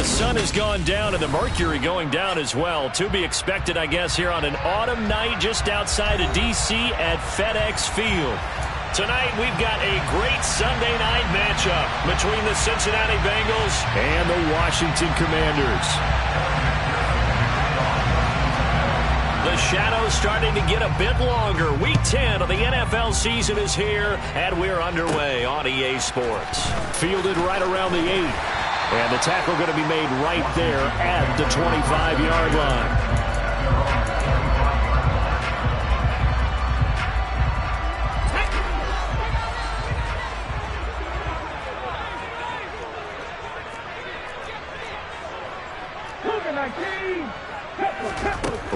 the sun has gone down and the mercury going down as well. To be expected, I guess, here on an autumn night just outside of D.C. at FedEx Field. Tonight, we've got a great Sunday night matchup between the Cincinnati Bengals and the Washington Commanders. The shadow's starting to get a bit longer. Week 10 of the NFL season is here, and we're underway on EA Sports. Fielded right around the 8. And the tackle going to be made right there at the 25-yard line.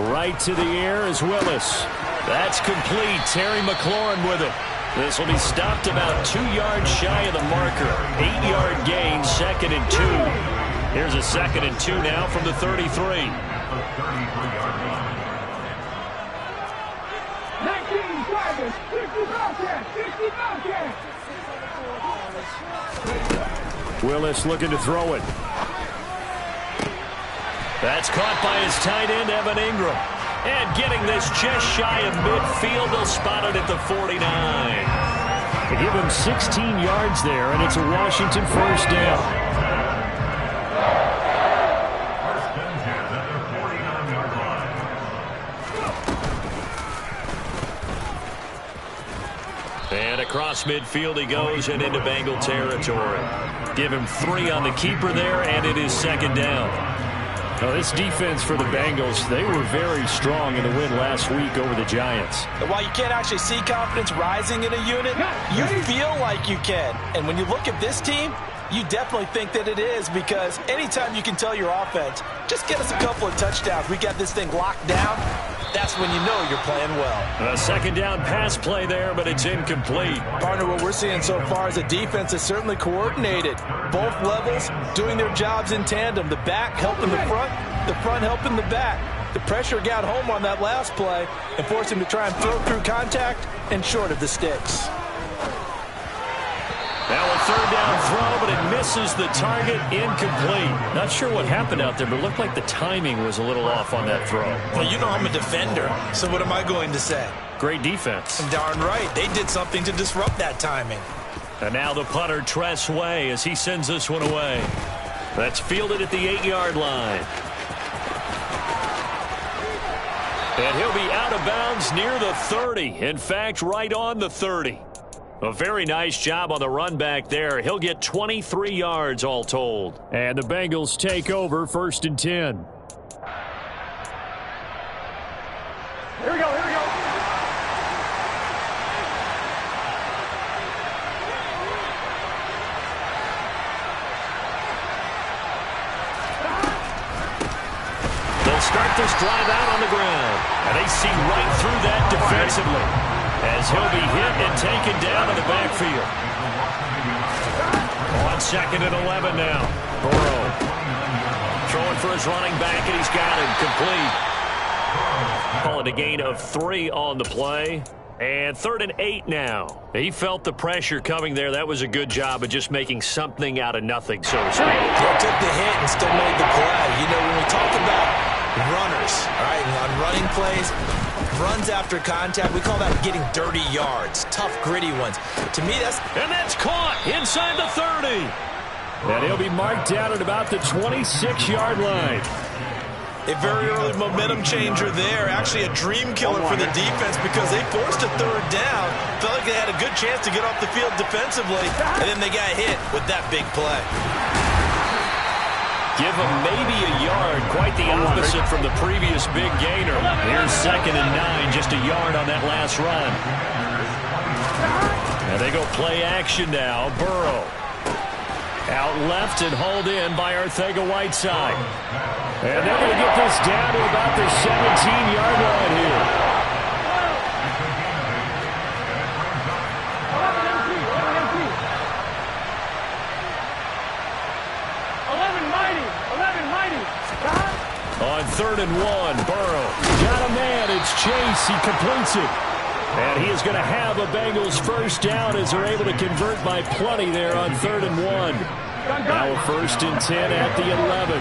Right to the air is Willis. That's complete. Terry McLaurin with it. This will be stopped about 2 yards shy of the marker. 8-yard gain, 2nd and 2. Here's a 2nd and 2 now from the 33. Willis looking to throw it. That's caught by his tight end, Evan Ingram. And getting this just shy of midfield, they'll spot it at the 49. They give him 16 yards there, and it's a Washington first down. And across midfield he goes and into Bengal territory. Give him 3 on the keeper there, and it is 2nd down. Now, this defense for the Bengals, they were very strong in the win last week over the Giants. And while you can't actually see confidence rising in a unit, you feel like you can. And when you look at this team, you definitely think that it is, because anytime you can tell your offense, just get us a couple of touchdowns, we got this thing locked down, that's when you know you're playing well. A 2nd down pass play there, but it's incomplete. Partner, what we're seeing so far is a defense is certainly coordinated. Both levels doing their jobs in tandem. The back helping the front helping the back. The pressure got home on that last play and forced him to try and throw through contact and short of the sticks. Now a 3rd down throw, but it misses the target, incomplete. Not sure what happened out there, but it looked like the timing was a little off on that throw. Well, you know I'm a defender, so what am I going to say? Great defense. And darn right, they did something to disrupt that timing. And now the punter, Tress Way, as he sends this one away. That's fielded at the 8-yard line. And he'll be out of bounds near the 30. In fact, right on the 30. A very nice job on the run back there. He'll get 23 yards all told. And the Bengals take over 1st and 10. Here we go, here we go. They'll start this drive out on the ground. And they see right through that defensively, as he'll be hit and taken down in the backfield. On 2nd and 11 now. Burrow throwing for his running back, and he's got it complete. Call it a gain of 3 on the play. And 3rd and 8 now. He felt the pressure coming there. That was a good job of just making something out of nothing, so to speak. He took the hit and still made the play. You know, when we talk about runners, all right, on running plays, runs after contact, we call that getting dirty yards, tough, gritty ones. To me, that's caught inside the 30. And he'll be marked down at about the 26-yard line. A very early momentum changer there. Actually a dream killer for the defense, because they forced a 3rd down. Felt like they had a good chance to get off the field defensively, and then they got hit with that big play. Give him maybe a yard, quite the opposite from the previous big gainer. Here's 2nd and 9, just a yard on that last run. And they go play action now. Burrow out left and hauled in by Arcega-Whiteside. And they're going to get this down to about the 17-yard line here. On 3rd and 1, Burrow got a man. It's Chase. He completes it. And he is going to have a Bengals first down as they're able to convert by plenty there on 3rd and 1. Now a 1st and 10 at the 11.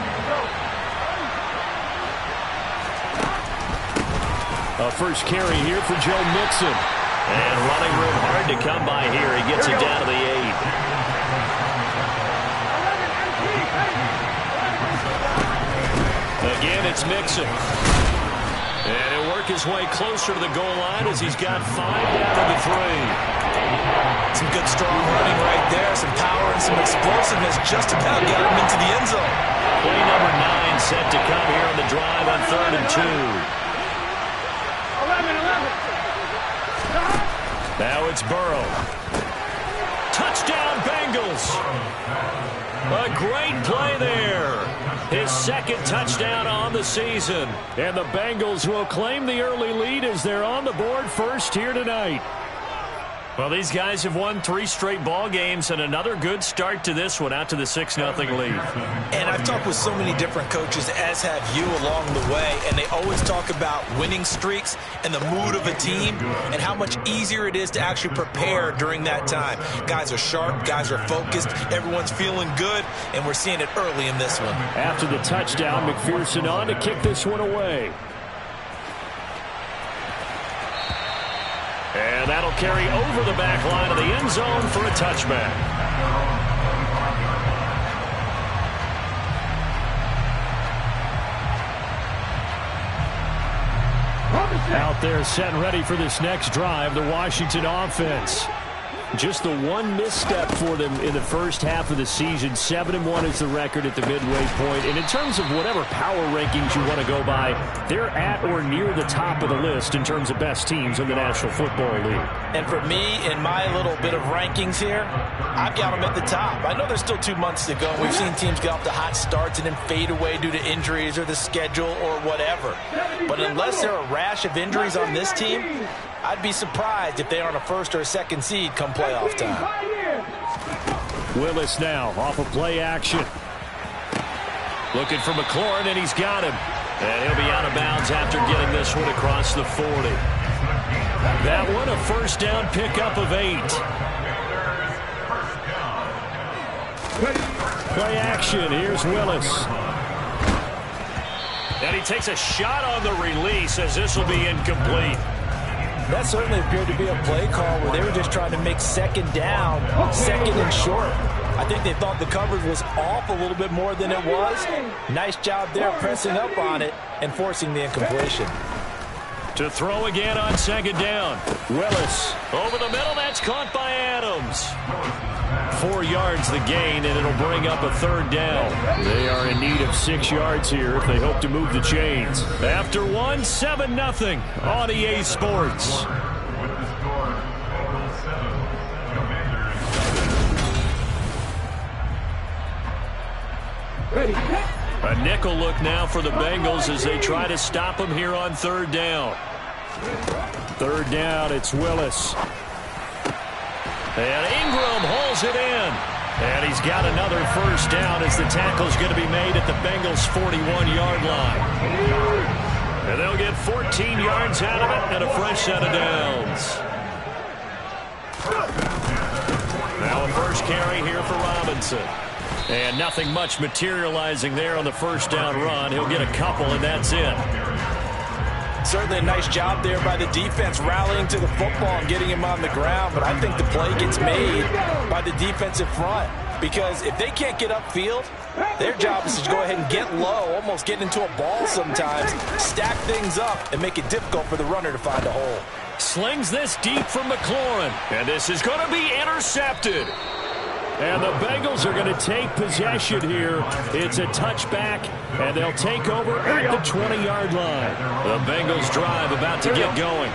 A first carry here for Joe Mixon. And running room hard to come by here. He gets it down to the 8. Again, it's Mixon. And he'll work his way closer to the goal line as he's got 5 down to the 3. Some good strong running right there. Some power and some explosiveness just about got him into the end zone. Play number 9 set to come here on the drive on 3rd and 2. 11. Now it's Burrow. Touchdown, Bengals. A great play there. His 2nd touchdown on the season. And the Bengals will claim the early lead as they're on the board first here tonight. Well, these guys have won 3 straight ball games and another good start to this one out to the 6-0 lead. And I've talked with so many different coaches, as have you, along the way, and they always talk about winning streaks and the mood of a team and how much easier it is to actually prepare during that time. Guys are sharp, guys are focused, everyone's feeling good, and we're seeing it early in this one. After the touchdown, McPherson on to kick this one away. And that'll carry over the back line of the end zone for a touchback. Out there set and ready for this next drive, the Washington offense. Just the one misstep for them in the first half of the season. 7-1 is the record at the midway point. And in terms of whatever power rankings you want to go by, they're at or near the top of the list in terms of best teams in the National Football League. And for me, in my little bit of rankings here, I've got them at the top. I know there's still 2 months to go. We've seen teams get off to hot starts and then fade away due to injuries or the schedule or whatever. But unless there are a rash of injuries on this team, I'd be surprised if they aren't a 1st or a 2nd seed come playoff time. Willis now off of play action. Looking for McLaurin, and he's got him. And he'll be out of bounds after getting this one across the 40. That one a 1st down pickup of 8. Play action. Here's Willis. And he takes a shot on the release as this will be incomplete. That certainly appeared to be a play call where they were just trying to make 2nd down, 2nd and short. I think they thought the coverage was off a little bit more than it was. Nice job there pressing up on it and forcing the incompletion. To throw again on 2nd down. Willis over the middle. That's caught by Adams. 4 yards the gain, and it'll bring up a 3rd down. They are in need of 6 yards here if they hope to move the chains. After 1, 7-0 on EA Sports. A nickel look now for the Bengals as they try to stop him here on 3rd down. 3rd down, it's Willis. And Ingram hauls it in. And he's got another 1st down as the tackle's going to be made at the Bengals' 41-yard line. And they'll get 14 yards out of it and a fresh set of downs. Now a first carry here for Robinson. And nothing much materializing there on the 1st down run. He'll get a couple, and that's it. Certainly a nice job there by the defense rallying to the football and getting him on the ground. But I think the play gets made by the defensive front. Because if they can't get upfield, their job is to go ahead and get low, almost get into a ball sometimes, stack things up, and make it difficult for the runner to find a hole. Slings this deep from McLaurin. And this is going to be intercepted. And the Bengals are going to take possession here. It's a touchback, and they'll take over at the 20-yard line. The Bengals drive about to get going.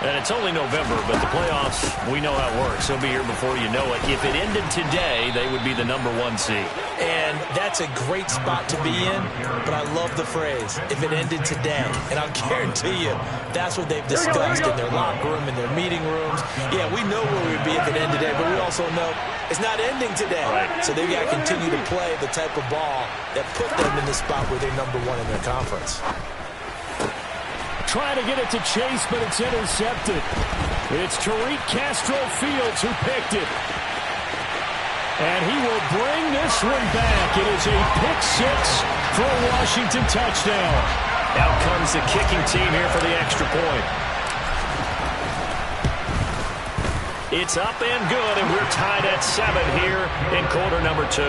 And it's only November, but the playoffs, we know how it works. They'll be here before you know it. If it ended today, they would be the #1 seed. And that's a great spot to be in, but I love the phrase, if it ended today. And I'll guarantee you, that's what they've discussed in their locker room, in their meeting rooms. Yeah, we know where we'd be if it ended today, but we also know it's not ending today. Right. So they've got to continue to play the type of ball that put them in the spot where they're #1 in their conference. Trying to get it to Chase, but it's intercepted. It's Tariq Castro-Fields who picked it. And he will bring this one back. It is a pick six for a Washington touchdown. Out comes the kicking team here for the extra point. It's up and good, and we're tied at 7 here in quarter number 2.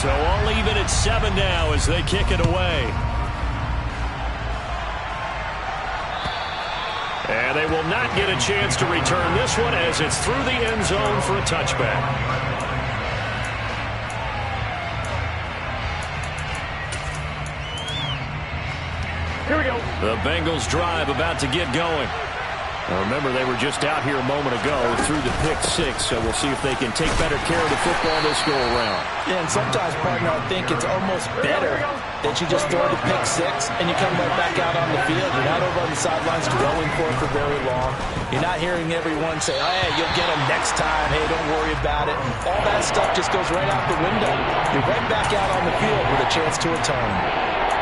So all even at 7 now as they kick it away. And they will not get a chance to return this one as it's through the end zone for a touchback. Here we go. The Bengals drive about to get going. Now remember, they were just out here a moment ago through the pick six, so we'll see if they can take better care of the football this go-around. Yeah, and sometimes, partner, I think it's almost better that you just throw the pick six and you come right back out on the field. You're not over on the sidelines dwelling for it for very long. You're not hearing everyone say, oh, hey, you'll get them next time. Hey, don't worry about it. All that stuff just goes right out the window. You're right back out on the field with a chance to atone.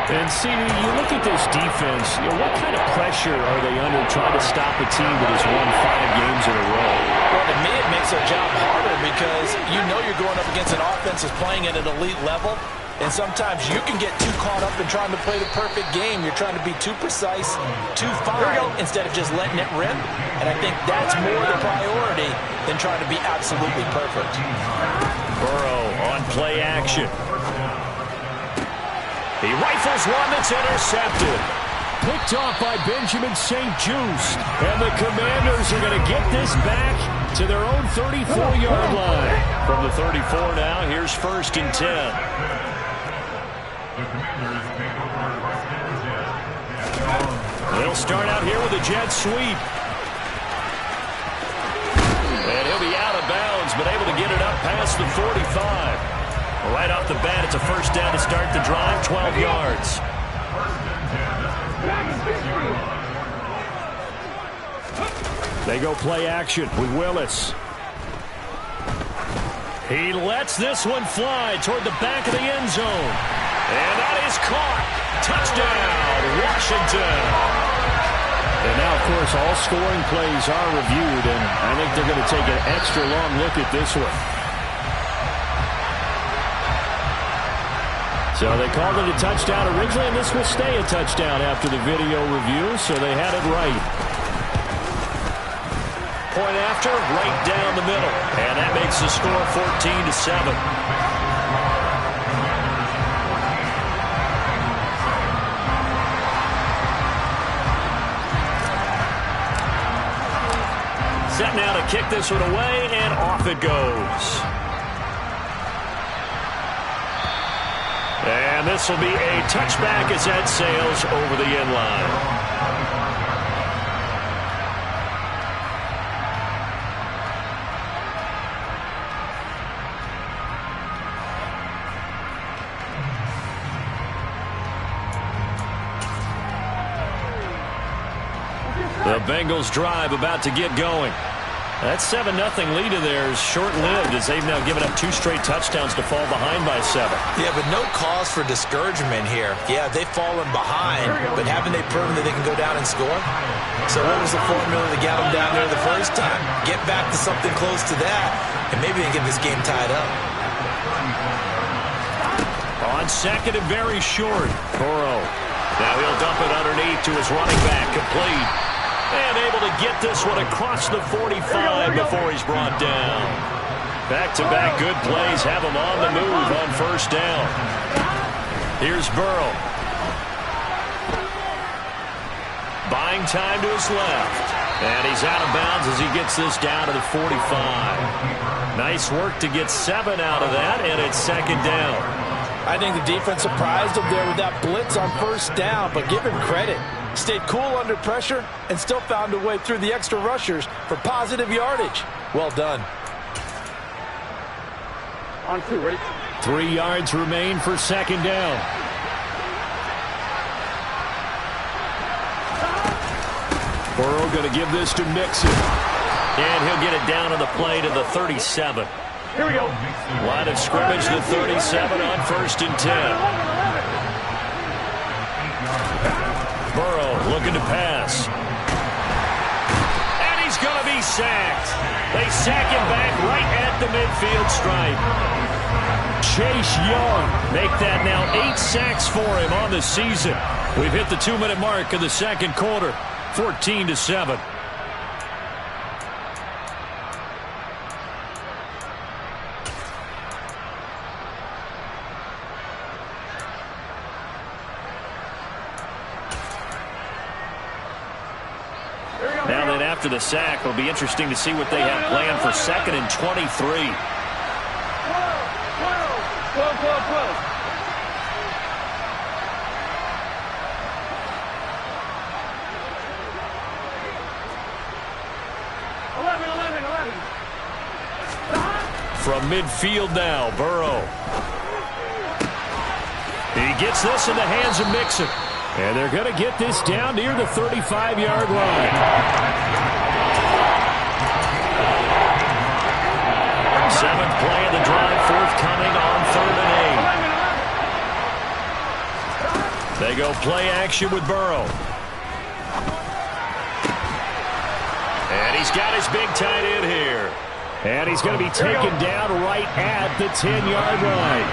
And, CD, you look at this defense, what kind of pressure are they under trying to stop a team that has won 5 games in a row? Well, to me, it makes their job harder because you know you're going up against an offense that's playing at an elite level, and sometimes you can get too caught up in trying to play the perfect game. You're trying to be too precise, too fine, instead of just letting it rip, and I think that's more the priority than trying to be absolutely perfect. Burrow on play action. He rifles one that's intercepted. Picked off by Benjamin St-Juste. And the Commanders are going to get this back to their own 34-yard line. From the 34 now, here's 1st and 10. They'll start out here with a jet sweep. And he'll be out of bounds, but able to get it up past the 45. Right off the bat, it's a first down to start the drive, 12 yards. They go play action with Willis. He lets this one fly toward the back of the end zone. And that is caught. Touchdown, Washington. And now, of course, all scoring plays are reviewed, and I think they're going to take an extra long look at this one. So they called it a touchdown originally, and this will stay a touchdown after the video review, so they had it right. Point after, right down the middle, and that makes the score 14-7. Set now to kick this one away, and off it goes. And this will be a touchback as that sails over the end line. The Bengals drive about to get going. That 7-0 lead of theirs short-lived as they've now given up 2 straight touchdowns to fall behind by 7. Yeah, but no cause for discouragement here. Yeah, they've fallen behind, but haven't they proven that they can go down and score? So what was the formula that got them down there the first time? Get back to something close to that, and maybe they get this game tied up. On second and very short, Burrow. Now he'll dump it underneath to his running back, complete. And able to get this one across the 45 before he's brought down. Back-to-back good plays have him on the move on first down. Here's Burrow. Buying time to his left. And he's out of bounds as he gets this down to the 45. Nice work to get 7 out of that, and it's second down. I think the defense surprised him there with that blitz on first down, but give him credit. Stayed cool under pressure and still found a way through the extra rushers for positive yardage. Well done. On 2, ready? 3 yards remain for second down. Burrow going to give this to Mixon. And he'll get it down on the play to the 37. Here we go. Line of scrimmage, the 37 on 1st and 10. Burrow looking to pass. And he's sacked. They sack him back right at the midfield stripe. Chase Young make that now 8 sacks for him on the season. We've hit the 2-minute mark of the second quarter, 14-7. Now then, after the sack, it'll be interesting to see what they have planned for 2nd and 23. 12. 11. From midfield now, Burrow. He gets this in the hands of Mixon. And they're going to get this down near the 35-yard line. 7th play of the drive, forthcoming on 3rd and 8. They go play action with Burrow. And he's got his big tight end here. And he's going to be taken down right at the 10-yard line.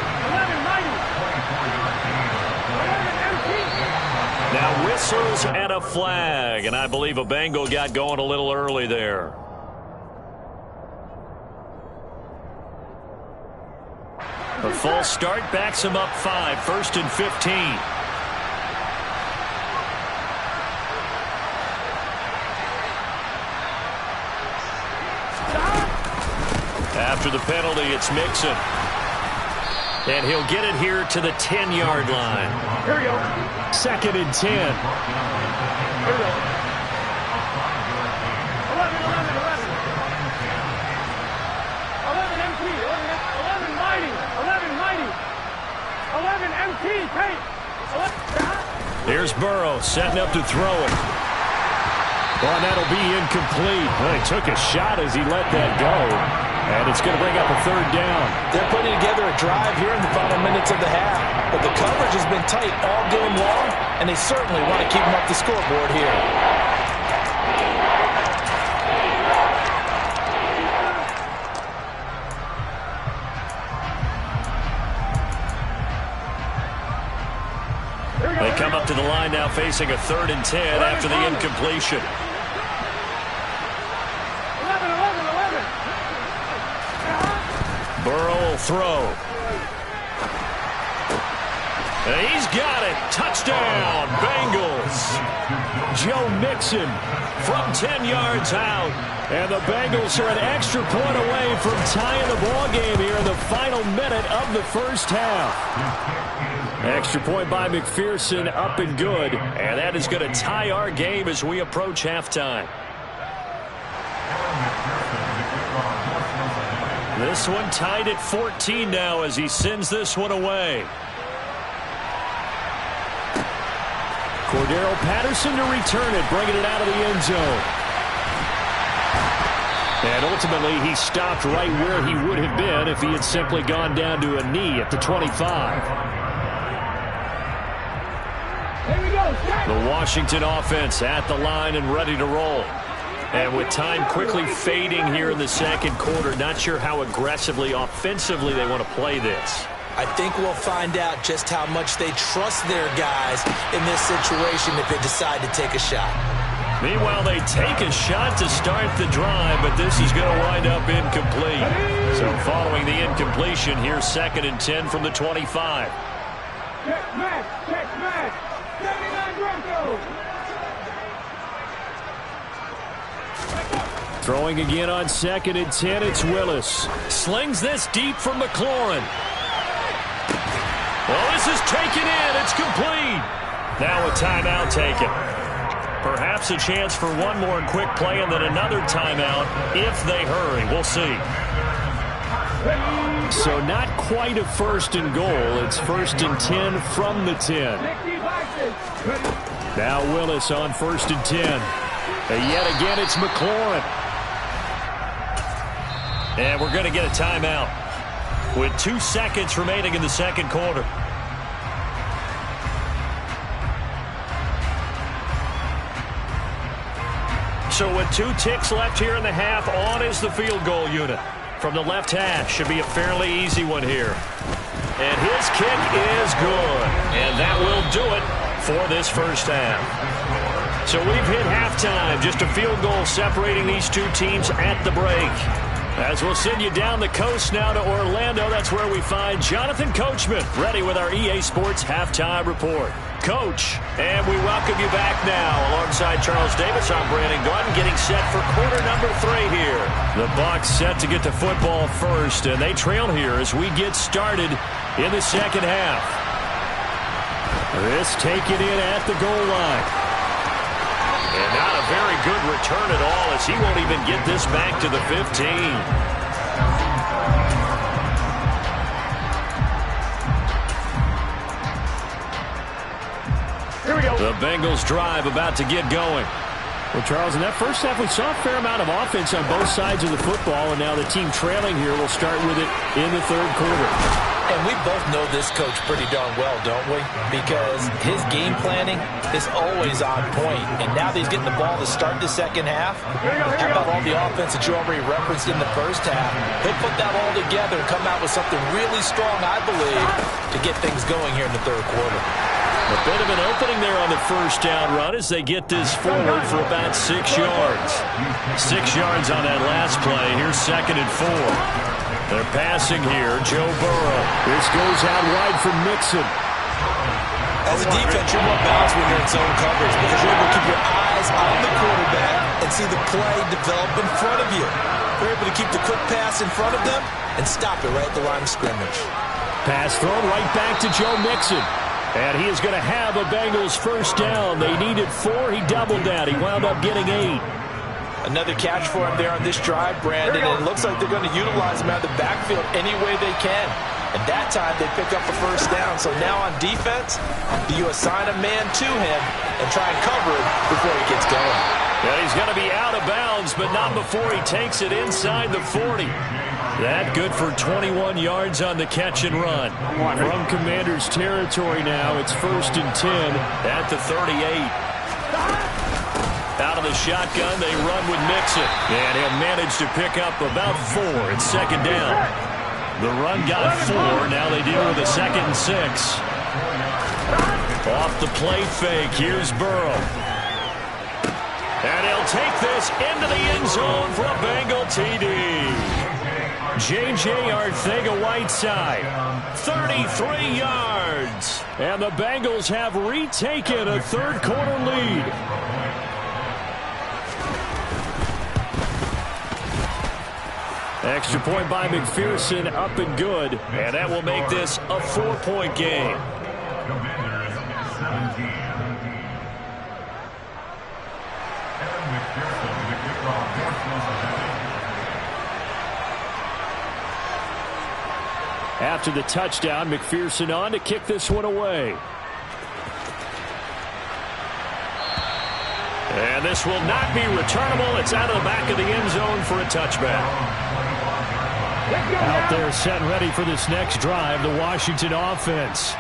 Now whistles and a flag, and I believe a Bengal got going a little early there. The false start backs him up 5, 1st and 15. After the penalty, it's Mixon. And he'll get it here to the 10-yard line. Here we go. 2nd and 10. Here we go. 11 MT. 11 mighty. 11 MT. Take. Here's Burrow setting up to throw it. Well, that'll be incomplete. Well, he took a shot as he let that go. And it's going to bring up a 3rd down. They're putting together a drive here in the final minutes of the half. But the coverage has been tight all game long, and they certainly want to keep them up the scoreboard here. They come up to the line now facing a 3rd and 10 after the incompletion. 11. Burrow will throw. And he's got it. Touchdown, Bengals. Joe Mixon from 10 yards out. And the Bengals are an extra point away from tying the ball game here in the final minute of the first half. Extra point by McPherson, up and good. And that is going to tie our game as we approach halftime. This one tied at 14 now as he sends this one away. Cordero Patterson to return it, bringing it out of the end zone. And ultimately, he stopped right where he would have been if he had simply gone down to a knee at the 25. Here we go. The Washington offense at the line and ready to roll. And with time quickly fading here in the second quarter, not sure how aggressively, offensively they want to play this. I think we'll find out just how much they trust their guys in this situation if they decide to take a shot. Meanwhile, they take a shot to start the drive, but this is going to wind up incomplete. So following the incompletion, here's 2nd and 10 from the 25. Check match. 79 Broncos. Throwing again on 2nd and 10, it's Willis. Slings this deep from McLaurin. Well, this is taken in. It's complete. Now a timeout taken. Perhaps a chance for one more quick play and then another timeout if they hurry. We'll see. So not quite a 1st and goal. It's 1st and 10 from the 10. Now Willis on 1st and 10. And yet again, it's McLaurin. And we're going to get a timeout with 2 seconds remaining in the second quarter. So with 2 ticks left here in the half, on is the field goal unit. From the left hash, should be a fairly easy one here. And his kick is good. And that will do it for this first half. So we've hit halftime. Just a field goal separating these two teams at the break. As we'll send you down the coast now to Orlando, that's where we find Jonathan Coachman, ready with our EA Sports Halftime Report. Coach, and we welcome you back now. Alongside Charles Davis, I'm Brandon Gaudin, getting set for quarter number 3 here. The Bucs set to get the football first, and they trail here as we get started in the second half. This taken in at the goal line. And not a very good return at all, as he won't even get this back to the 15. Here we go. The Bengals drive about to get going. Well, Charles, in that first half, we saw a fair amount of offense on both sides of the football, and now the team trailing here will start with it in the third quarter. And we both know this coach pretty darn well, don't we? Because his game planning is always on point. And now that he's getting the ball to start the second half, how about all the offense that you already referenced in the first half? He'll put that all together and come out with something really strong, I believe, to get things going here in the third quarter. A bit of an opening there on the first down run as they get this forward for about 6 yards. 6 yards on that last play. Here's 2nd and 4. They're passing here. Joe Burrow. This goes out wide for Mixon. As a defense, you're more balanced when you're in zone coverage because you're able to keep your eyes on the quarterback and see the play develop in front of you. You're able to keep the quick pass in front of them and stop it right at the line of scrimmage. Pass thrown right back to Joe Mixon. And he is going to have a Bengals first down. They needed 4. He doubled that. He wound up getting 8. Another catch for him there on this drive, Brandon. And it looks like they're going to utilize him out of the backfield any way they can. And that time they pick up a first down. So now on defense, do you assign a man to him and try and cover it before he gets going? And he's going to be out of bounds, but not before he takes it inside the 40. That good for 21 yards on the catch and run. From Commander's territory now, it's 1st and 10 at the 38. Out of the shotgun, they run with Mixon. And he'll manage to pick up about 4. It's 2nd down. The run got 4. Now they deal with a 2nd and 6. Off the play fake. Here's Burrow. And he'll take this into the end zone for a Bengal TD. J.J. Arcega-Whiteside, 33 yards. And the Bengals have retaken a third quarter lead. Extra point by McPherson, up and good. And that will make this a 4-point game. After the touchdown, McPherson on to kick this one away. And this will not be returnable. It's out of the back of the end zone for a touchback. Out there set ready for this next drive, the Washington offense.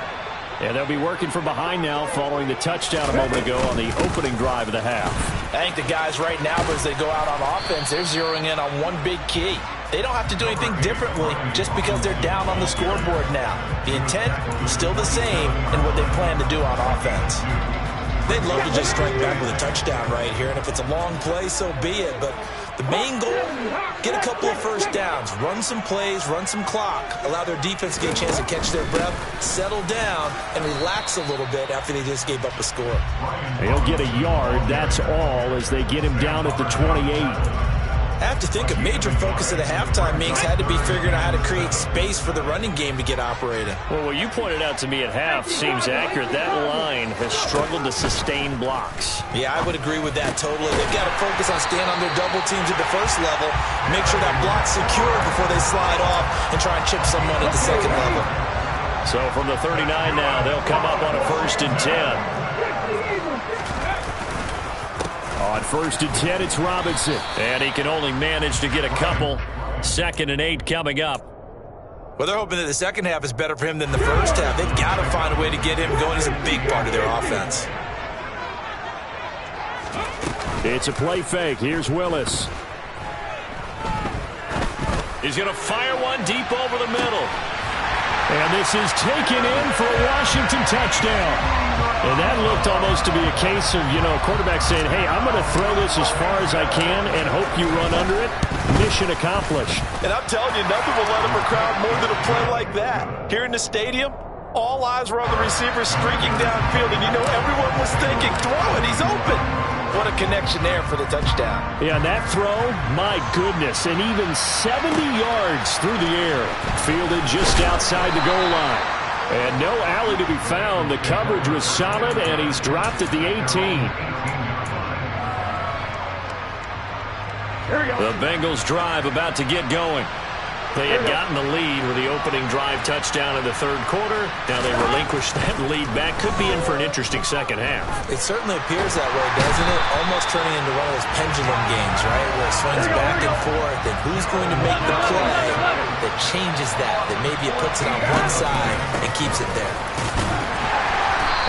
And they'll be working from behind now following the touchdown a moment ago on the opening drive of the half. I think the guys right now, as they go out on offense, they're zeroing in on one big key. They don't have to do anything differently just because they're down on the scoreboard now. The intent is still the same in what they plan to do on offense. They'd love to just strike back with a touchdown right here, and if it's a long play, so be it. But the main goal, get a couple of first downs, run some plays, run some clock, allow their defense to get a chance to catch their breath, settle down, and relax a little bit after they just gave up a score. He'll get a yard, that's all, as they get him down at the 28. I have to think a major focus of the halftime meetings had to be figuring out how to create space for the running game to get operating. Well, what you pointed out to me at half seems accurate. That line has struggled to sustain blocks. Yeah, I would agree with that totally. They've got to focus on staying on their double teams at the first level, make sure that block's secure before they slide off and try and chip someone at the second level. So from the 39 now, they'll come up on a 1st and 10. On 1st and 10, it's Robinson. And he can only manage to get a couple. 2nd and 8 coming up. Well, they're hoping that the second half is better for him than the first half. They've got to find a way to get him going. He's a big part of their offense. It's a play fake. Here's Willis. He's going to fire one deep over the middle. And this is taken in for a Washington touchdown. And that looked almost to be a case of, a quarterback saying, hey, I'm going to throw this as far as I can and hope you run under it. Mission accomplished. And I'm telling you, nothing will let him crowd more than a play like that. Here in the stadium, all eyes were on the receiver streaking downfield, and everyone was thinking, throw it, he's open. What a connection there for the touchdown. Yeah, and that throw, my goodness, and even 70 yards through the air. Fielded just outside the goal line. And no alley to be found. The coverage was solid, and he's dropped at the 18. The Bengals drive about to get going. They had gotten the lead with the opening drive touchdown in the third quarter. Now they relinquish that lead back. Could be in for an interesting second half. It certainly appears that way, doesn't it? Almost turning into one of those pendulum games, right? Where it swings back and forth, and who's going to make the play that changes that maybe it puts it on one side and keeps it there.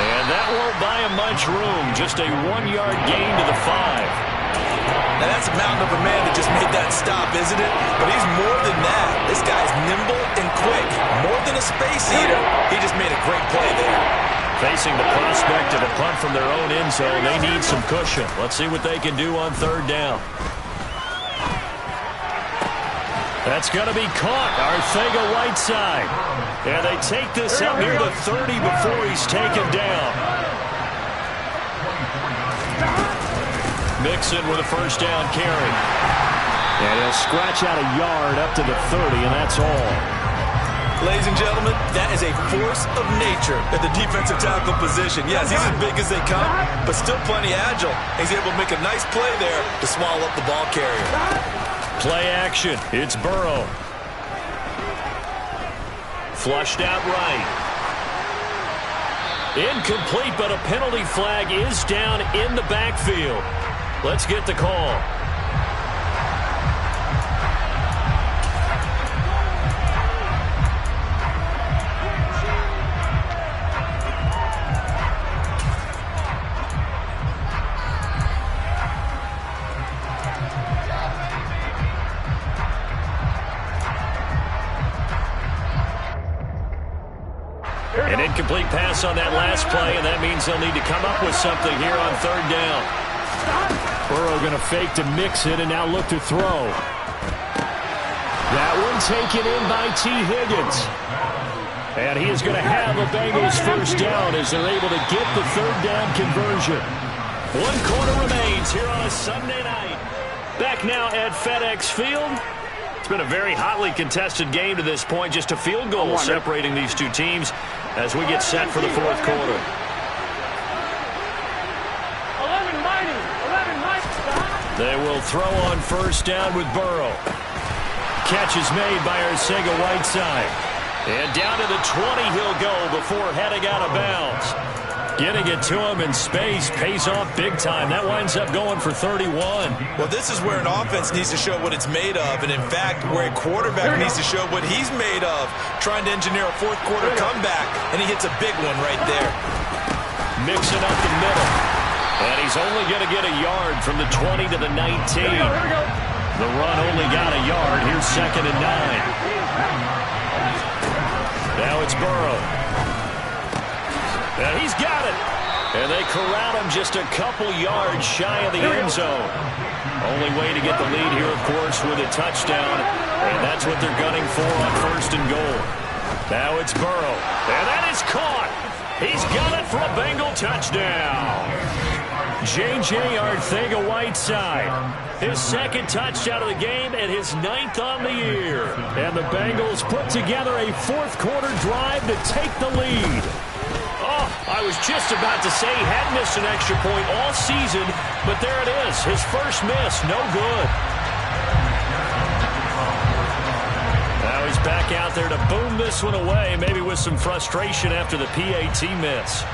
And that won't buy him much room. Just a 1-yard gain to the 5. Now, that's a mountain of a man that just made that stop, isn't it? But he's more than that. This guy's nimble and quick. More than a space eater. He just made a great play there. Facing the prospect of a punt from their own end zone, they need some cushion. Let's see what they can do on third down. That's going to be caught. Arcega-Whiteside. And they take this up near the 30 before he's taken down. Mixon with a first down carry. And he'll scratch out a yard up to the 30, and that's all. Ladies and gentlemen, that is a force of nature at the defensive tackle position. Yes, he's as big as they come, but still plenty agile. He's able to make a nice play there to swallow up the ball carrier. Play action. It's Burrow. Flushed out right. Incomplete, but a penalty flag is down in the backfield. Let's get the call. An incomplete pass on that last play, and that means they'll need to come up with something here on third down. Burrow going to fake to mix it and now look to throw. That one taken in by T. Higgins. And he is going to have a Bengals first down as they're able to get the third down conversion. 1 quarter remains here on a Sunday night. Back now at FedEx Field. It's been a very hotly contested game to this point. Just a field goal separating these two teams as we get set for the fourth quarter. They will throw on first down with Burrow. Catch is made by Arcega-Whiteside. And down to the 20 he'll go before heading out of bounds. Getting it to him in space pays off big time. That winds up going for 31. Well, this is where an offense needs to show what it's made of, and in fact, where a quarterback needs to show what he's made of, trying to engineer a fourth quarter comeback, and he hits a big one right there. Mixing up the middle. And he's only going to get a yard from the 20 to the 19. The run only got a yard. Here's 2nd and 9. Now it's Burrow. And he's got it. And they corral him just a couple yards shy of the end zone. Only way to get the lead here, of course, with a touchdown. And that's what they're gunning for on 1st and goal. Now it's Burrow. And that is caught. He's got it for a Bengal touchdown. J.J. Arcega-Whiteside. His 2nd touchdown of the game and his 9th on the year. And the Bengals put together a fourth quarter drive to take the lead. Oh, I was just about to say he hadn't missed an extra point all season, but there it is. His first miss, no good. Now he's back out there to boom this one away, maybe with some frustration after the PAT miss.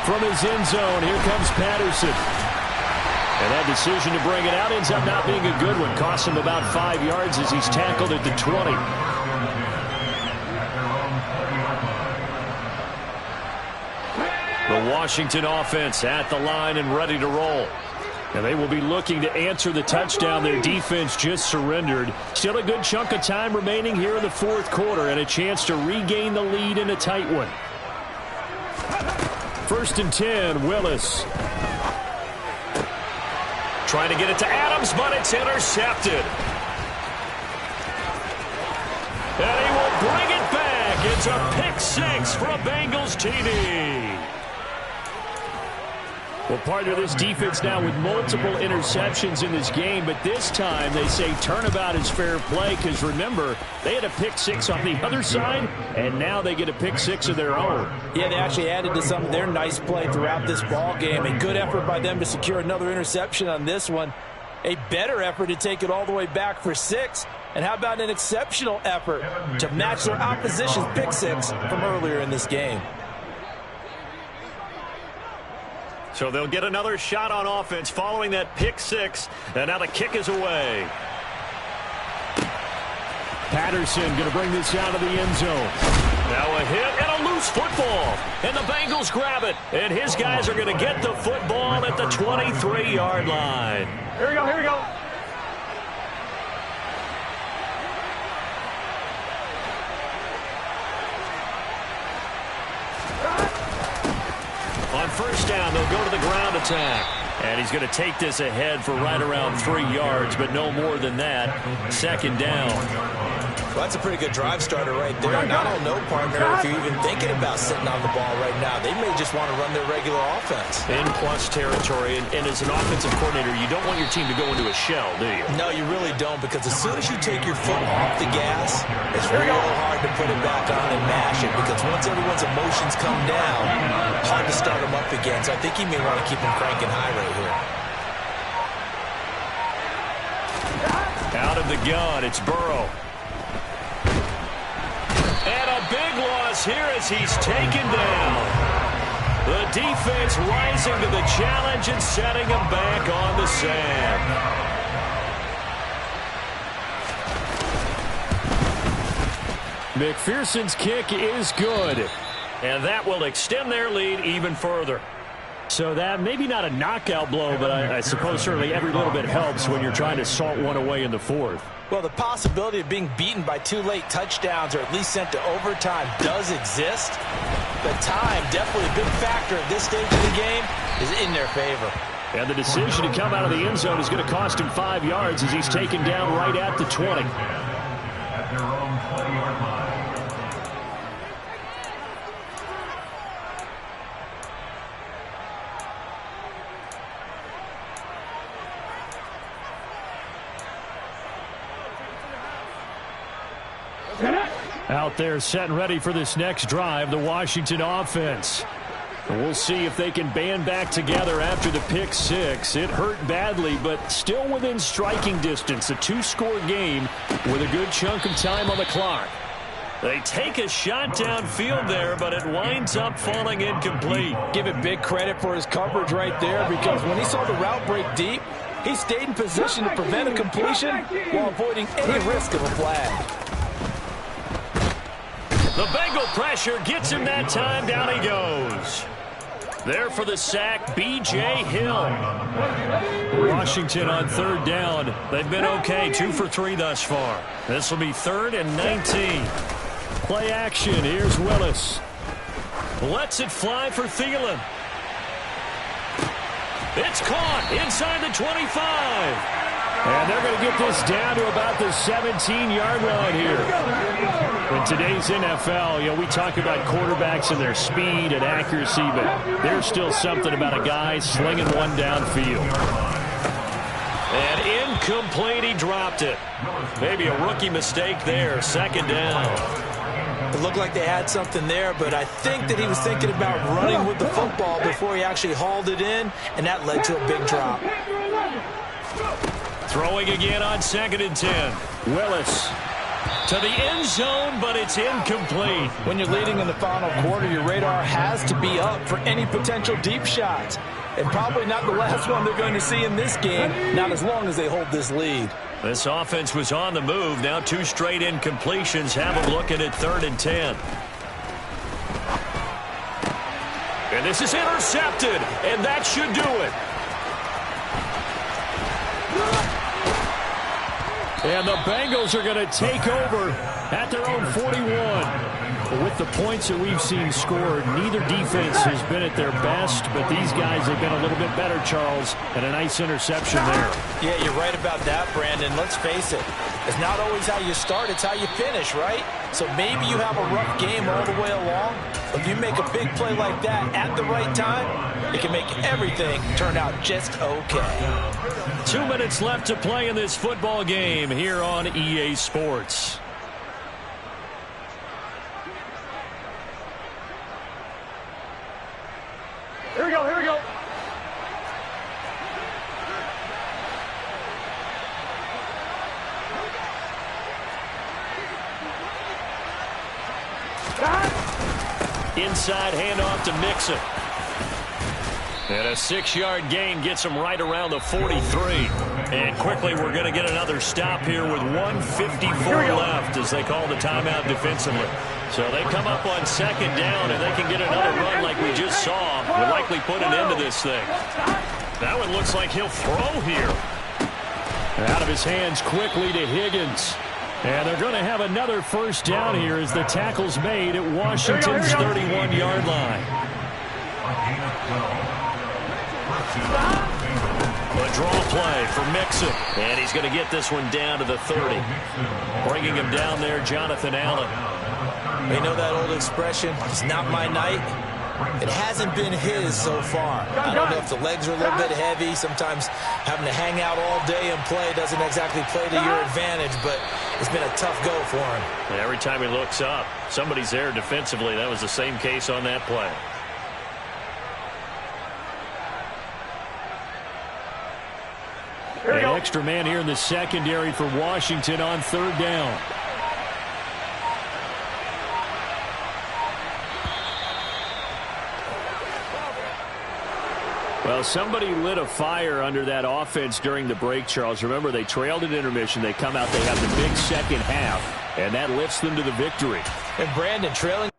From his end zone, here comes Patterson. And that decision to bring it out ends up not being a good one. Costs him about 5 yards as he's tackled at the 20. The Washington offense at the line and ready to roll. And they will be looking to answer the touchdown their defense just surrendered. Still a good chunk of time remaining here in the fourth quarter and a chance to regain the lead in a tight one. 1st and 10, Willis. Trying to get it to Adams, but it's intercepted. And he will bring it back. It's a pick-6 for a Bengals TD. Well, part of this defense now with multiple interceptions in this game, but this time they say turnabout is fair play because, remember, they had a pick-6 on the other side, and now they get a pick-6 of their own. Yeah, they actually added to some of their nice play throughout this ball game. A good effort by them to secure another interception on this one. A better effort to take it all the way back for 6. And how about an exceptional effort to match their opposition's pick-6 from earlier in this game? So they'll get another shot on offense following that pick-6. And now the kick is away. Patterson going to bring this out of the end zone. Now a hit and a loose football. And the Bengals grab it. And his guys are going to get the football at the 23-yard line. Here we go, here we go. On 1st down, they'll go to the ground attack. And he's going to take this ahead for right around 3 yards, but no more than that. 2nd down. Well, that's a pretty good drive starter right there. And I don't know, partner, if you're even thinking about sitting on the ball right now. They may just want to run their regular offense. In plus territory, and as an offensive coordinator, you don't want your team to go into a shell, do you? No, you really don't, because as soon as you take your foot off the gas, it's real hard to put it back on and mash it, because once everyone's emotions come down, hard to start them up again. So I think he may want to keep them cranking high right here. Out of the gun, it's Burrow. And a big loss here as he's taken down. The defense rising to the challenge and setting him back on the sand. McPherson's kick is good. And that will extend their lead even further. So that maybe not a knockout blow, but I suppose certainly every little bit helps when you're trying to salt one away in the fourth. Well, the possibility of being beaten by 2 late touchdowns or at least sent to overtime does exist. The time, definitely a big factor at this stage of the game, is in their favor. And the decision to come out of the end zone is going to cost him 5 yards as he's taken down right at the 20. Out there set and ready for this next drive, the Washington offense. And we'll see if they can band back together after the pick-6. It hurt badly, but still within striking distance. A 2-score game with a good chunk of time on the clock. They take a shot downfield there, but it winds up falling incomplete. Give it big credit for his coverage right there, because when he saw the route break deep, he stayed in position to prevent a completion while avoiding any risk of a flag. The Bengal pressure gets him that time. Down he goes. There for the sack, B.J. Hill. Washington on 3rd down. They've been okay, 2 for 3 thus far. This will be 3rd and 19. Play action. Here's Willis. Lets it fly for Thielen. It's caught inside the 25. And they're going to get this down to about the 17-yard line here. In today's NFL, we talk about quarterbacks and their speed and accuracy, but there's still something about a guy slinging one downfield. And incomplete, he dropped it. Maybe a rookie mistake there, 2nd down. It looked like they had something there, but I think that he was thinking about running with the football before he actually hauled it in, and that led to a big drop. Throwing again on 2nd and 10. Willis. To the end zone, but it's incomplete. When you're leading in the final quarter, your radar has to be up for any potential deep shots. And probably not the last one they're going to see in this game, not as long as they hold this lead. This offense was on the move. Now 2 straight incompletions. Have them looking at 3rd and 10. And this is intercepted, and that should do it. And the Bengals are going to take over at their own 41. With the points that we've seen scored, neither defense has been at their best, but these guys have been a little bit better, Charles, and a nice interception there. Yeah, you're right about that, Brandon. Let's face it. It's not always how you start, it's how you finish, right? So maybe you have a rough game all the way along, but if you make a big play like that at the right time, it can make everything turn out just okay. 2 minutes left to play in this football game here on EA Sports. Here we go, here we go. Inside handoff to Mixon. And a 6-yard gain gets him right around the 43. And quickly we're going to get another stop here with 1:54 left as they call the timeout defensively. So they come up on second down, and they can get another run like we just saw. Will likely put an end to this thing. That one looks like he'll throw here. Out of his hands quickly to Higgins. And they're going to have another first down here as the tackle's made at Washington's 31-yard line. A draw play for Mixon. And he's going to get this one down to the 30. Bringing him down there, Jonathan Allen. You know that old expression, it's not my night? It hasn't been his so far. I don't know if the legs are a little bit heavy. Sometimes having to hang out all day and play doesn't exactly play to your advantage, but it's been a tough go for him. And every time he looks up, somebody's there defensively. That was the same case on that play. An extra man here in the secondary for Washington on third down. Well, somebody lit a fire under that offense during the break, Charles. Remember, they trailed at intermission. They come out, they have the big second half, and that lifts them to the victory. And Brandon, trailing